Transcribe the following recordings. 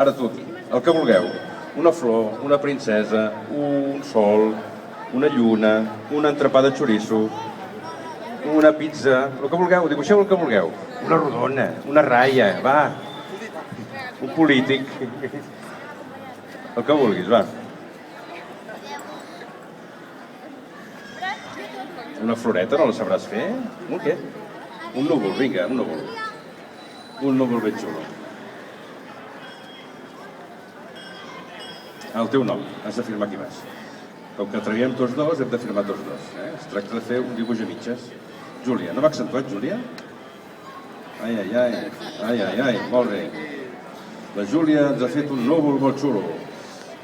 Ara tu aquí, el que vulgueu. Una flor, una princesa, un sol, una lluna, un entrepà de xoriço, una pizza, el que vulgueu, dibuixeu el que vulgueu. Una rodona, una ratlla, va. Un polític. El que vulguis, va. Una floreta no la sabràs fer? Un què? Un núvol, vinga, un núvol. Un núvol ben xulo. El teu nom, has de firmar aquí baix. Com que treballem tots dos, hem de firmar tots dos. Es tracta de fer un dibuix a mitges. Júlia, no m'ha accentuat, Júlia? Ai, ai, ai, ai, ai, ai, molt bé. La Júlia ens ha fet un núvol molt xulo.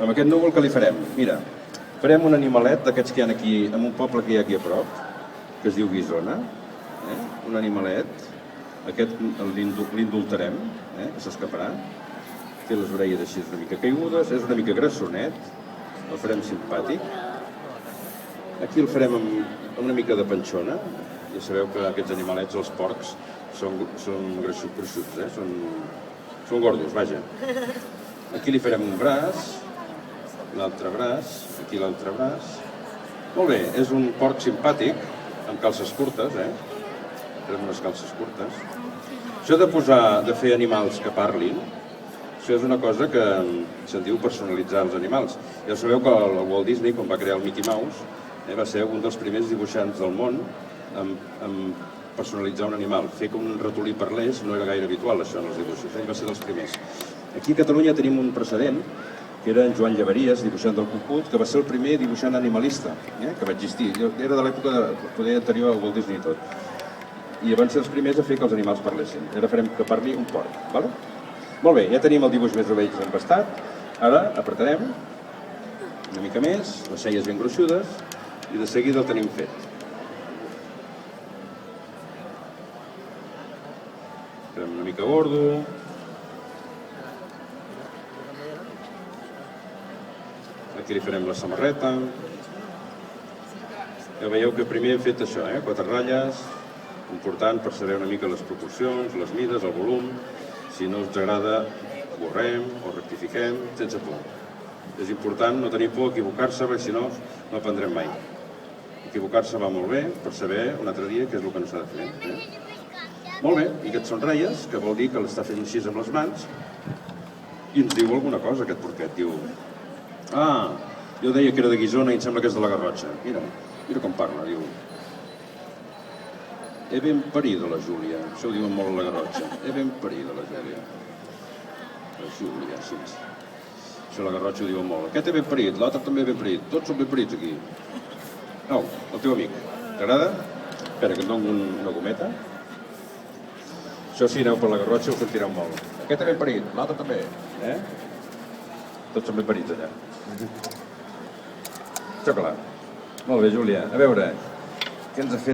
Amb aquest núvol què li farem? Mira, farem un animalet d'aquests que hi ha aquí, en un poble que hi ha aquí a prop, que es diu Guissona. Un animalet. Aquest l'indultarem, que s'escaparà. Té les orelles així una mica caigudes, és una mica grassonet, el farem simpàtic. Aquí el farem amb una mica de panxona. Ja sabeu que aquests animalets, els porcs, són gruixuts, són gordos, vaja. Aquí li farem un braç, l'altre braç, aquí l'altre braç. Molt bé, és un porc simpàtic, amb calces curtes, farem unes calces curtes. Això de fer animals que parlin, això és una cosa que se'n diu personalitzar els animals. Ja sabeu que el Walt Disney, quan va crear el Mickey Mouse, va ser un dels primers dibuixants del món en personalitzar un animal. Fer que un ratolí parlés no era gaire habitual, això, en els dibuixos. Ell va ser dels primers. Aquí a Catalunya tenim un precedent, que era en Joan Llaveries, dibuixant del Cucut, que va ser el primer dibuixant animalista que va existir. Era de l'època poder anterior al Walt Disney i tot. I van ser els primers a fer que els animals parlessin. Ara farem que parli un porc, d'acord? Molt bé, ja tenim el dibuix més o menys embastat. Ara apretarem una mica més, les celles ben gruixudes, i de seguida el tenim fet. Farem una mica gordo. Aquí li farem la samarreta. Ja veieu que primer hem fet això, 4 ratlles, important per saber una mica les proporcions, les mides, el volum. Si no ens agrada, borrem o rectifiquem sense por. És important no tenir por a equivocar-se, perquè si no, no aprendrem mai. Equivocar-se va molt bé per saber un altre dia què és el que no s'ha de fer. Molt bé, i que et somreies, que vol dir que l'està fent així amb les mans, i ens diu alguna cosa, aquest porquet. Diu, jo deia que era de Guissona i em sembla que és de la Garrotxa. Mira com parla, diu. He ben parido la Júlia. Això ho diuen molt a la Garrotxa. He ben parido la Júlia. La Júlia, sí. Això a la Garrotxa ho diuen molt. Aquest he ben parit, l'altre també ben parit. Tots són ben parits aquí. No, el teu amic. T'agrada? Espera, que em dono una gometa. Això si aneu per la Garrotxa ho sentireu molt. Aquest he ben parit, l'altre també. Tots són ben parits allà. Xocolà. Molt bé, Júlia. A veure, què ens ha fet?